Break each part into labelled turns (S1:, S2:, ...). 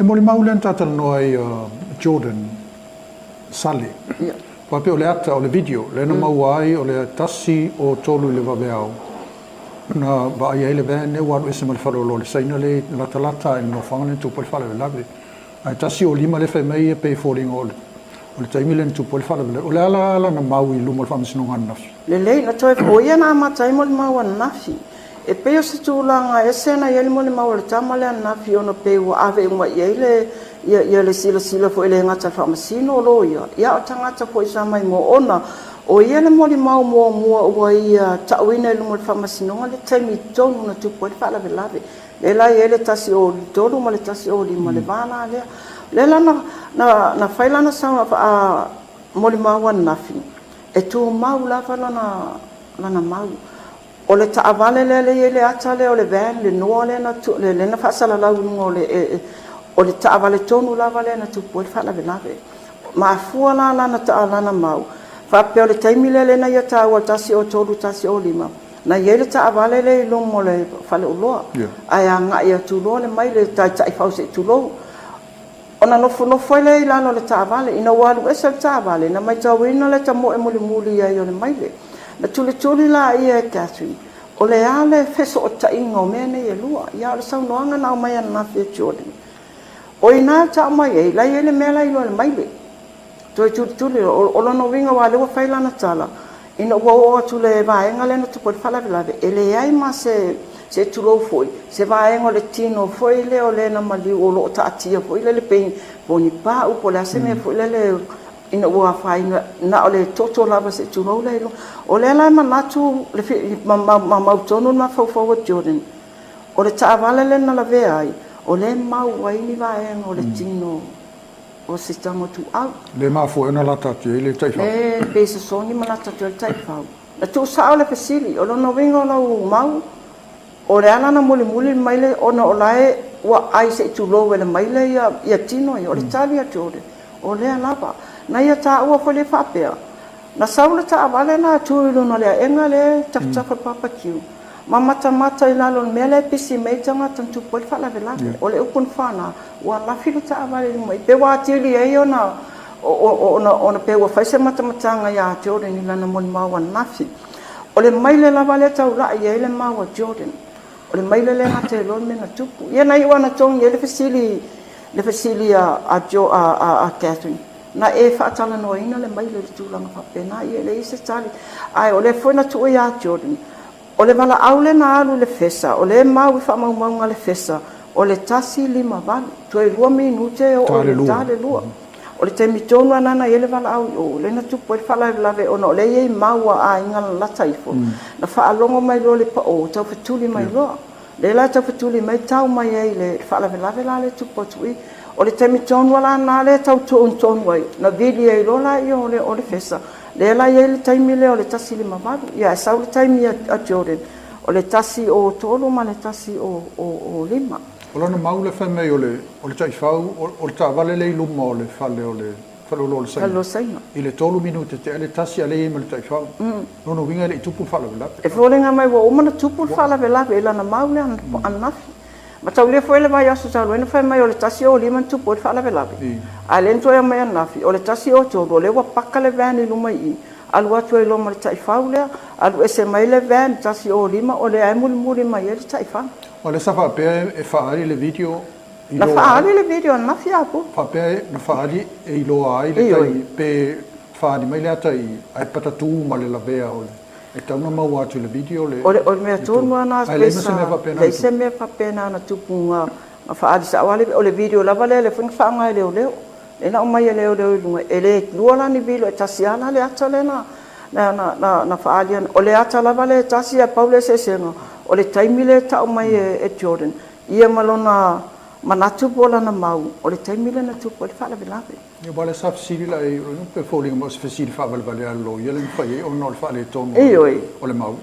S1: E moli maulen tatal noi Jordan Sally. Pape o le ata o le video, le na mauai o le tasi o tolu le vaveau. Na ba ia ele vene wa ese mal falo lo le saina le lata no fangale tu pol fala labi. Ai tasi o lima le fe mai pe falling all. O le taimile tu pol fala o le ala na maui lu mol famsino ngana.
S2: Le na toi o ia na ma taimol mau nafi. E peo se tūlanga e sena ia mo le mau le tamale ana fi ono peo ave mo ia le sila fo ele ngata famasino lo ia o tangata fo isa mai mo ona o ia le mo le mau mo ia tawina le mo le famasino le taimi tonu na tu po fala velave le la ele tasi o tonu mo le tasi o mo le bana le la na faila na sa mo le mau nafi e tu mau la fala na mau o le taavale le atale o le van le noa le na tu le na fasala la o le taavale tonu la vale na tu po fala velave ma fu la na taala na mau fa pe o le taimile le na ia ta o tasi o tolu tasi o lima na ia le taavale le lo mo le fale o loa ai anga ia tu lo le mai le tai fa se tu lo ona no foi le la no le taavale ina walu esa taavale na mai tawina le tamo e muli ia yo le mai le na tuli la ia Catherine o le ale feso o tainga o mene e lua ia le sau noanga na o mai ana fia Jordan o ina ta mai e la ele mela i lo le mai le tuli o lo no winga wa le wa faila na tala ina o tule va enga le no tu por fala velave ele ai ma se tulo foi se va enga le tino foi le o le na mali o lo ta atia foi le pe boni pa u po la se me foi le ina ua fai na ole toto lava se tulo le o le la manatu le ma tonu ma fo Jordan o le taavale le na la ve ai o le mau wai ni va e o le tino o se tango tu au
S1: le ma fo na lata te le taifa
S2: e pe se soni ma lata te taifa na tu sa ole pesili o lo no vingo na u mau o le ana na muli mai le ona o lae wa ai se tulo le mai le ia tino o le talia Jordan o le lava na ia ta ua fo le fapea na saula ta avale na tuilu no le enga le taftafa papakiu ma mata ila lo mele pisi mai tanga tantu pol fala vela o le ukun fana wa la filu ta avale mai pe wa tili e ona ona pe wa faise mata nga ya Jordan ila na mon ma wa nafi o le mai le lava le tau la ia le ma wa Jordan o le mai le na te lo me na tupu ia na i wana tong ia le fasili a Catherine na e faatala no ina le mai le tulanga fa pena ia le se tali ai o le foi na tu ia Jordan o le mala aule na alu le fesa o le mau fa mau le fesa o le tasi lima van tu e 2 minute o le tale lua o le temi tonu ana ele vala au o le na tu po fala lave o no le e mau a inga la taifo na fa alongo mai lo le pa o tau fatuli mai lo le la tau fatuli mai tau mai ai le fa lave la le tu po tui o le temi tonu wala na le tau ton wai na video e lo la io o le fesa le la ye le taimi le o le tasi lima valu ia sa o le taimi a Jordan o le tasi o tolu ma le tasi o lima
S1: o lana mau le fai o le taifau o le tavale le iluma o le fale o le falolo le saina i le tolu minute te le tasi ale i ma le taifau no winga le tupu fala vela
S2: e folenga mai wo umana tupu fala vela e lana mau le anafi ma tau le foi le vai aso tau le fai mai o le tasi o lima tupu fala vela a le nto e mai anafi o le tasi o tolu le wa paka le vani luma i alu atu e lo ma le taifau le alu ese mai le vani tasi o lima o le ai muri mai le taifau
S1: o le safa pe e faali le video
S2: na faali le video na fiapo
S1: fa pe na faali e ilo ai le tai pe faali mai le tai ai patatu ma le lavea o e tau na mau atu le video le
S2: o me tonu ana le se me fa pena na tupunga ma faali sa wale o le video la vale le fun fa ngai le e na mai le lunga ele luala ni video tasiana le atale na faali o le atala vale tasia paule se sengo o le taimile tau mai e Jordan ia malona manatu bola na mau o le taimile na tu pole fala velave
S1: ia bale sa fasili la e no pe falling mo se fasili fa vale allo ia le fai o no fa le tono o le mau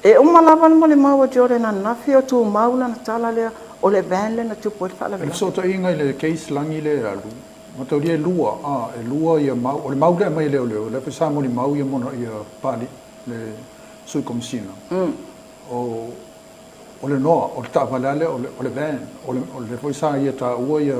S2: e o malava mo le mau Jordan na fio tu mau na tala le o le van le na tu pole fala velave
S1: so to inga le case langi le alu ma to dia lua e lua ia mau o le mau le mai le pesa mo le mau ia mo ia pali le sui comsina o le noa o le tavalale o le van o le foi sa ia ta ua ia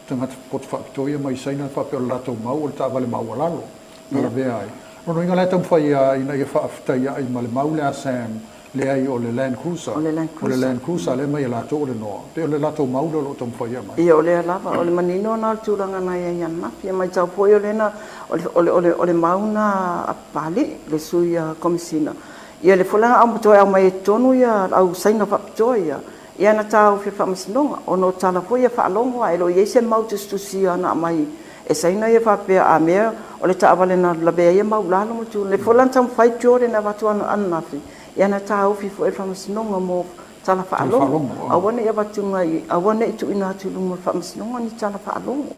S1: tanga pot fa toia mai saina fa pe la to mau o ta vale mau lalo na ve ai no inga la tam fa ia ina ia fa afta ia ai mal mau le asam le ai o le Land Cruiser o le Land Cruiser le mai la to le no pe le la to mau lo tam fa ia mai
S2: ia o le lava o le manino na turanga na ia na ia mai tau po le na o le mau na apali le suia komisina ia le fulanga au to au mai tonu ia au saina fa toia ia na tau fe famasinoga ono tala foi ia faalongo ai lo ia se mau tustusia na mai e saina ia fa pe a mea o le taavale na labe ia mau lalo mo tu le folan tam fai jore na watu ana anafi ia na tau fi foi famasinoga mo tala faalongo awane ia watu ngai awane tu ina tu lumo famasinoga ni tala faalongo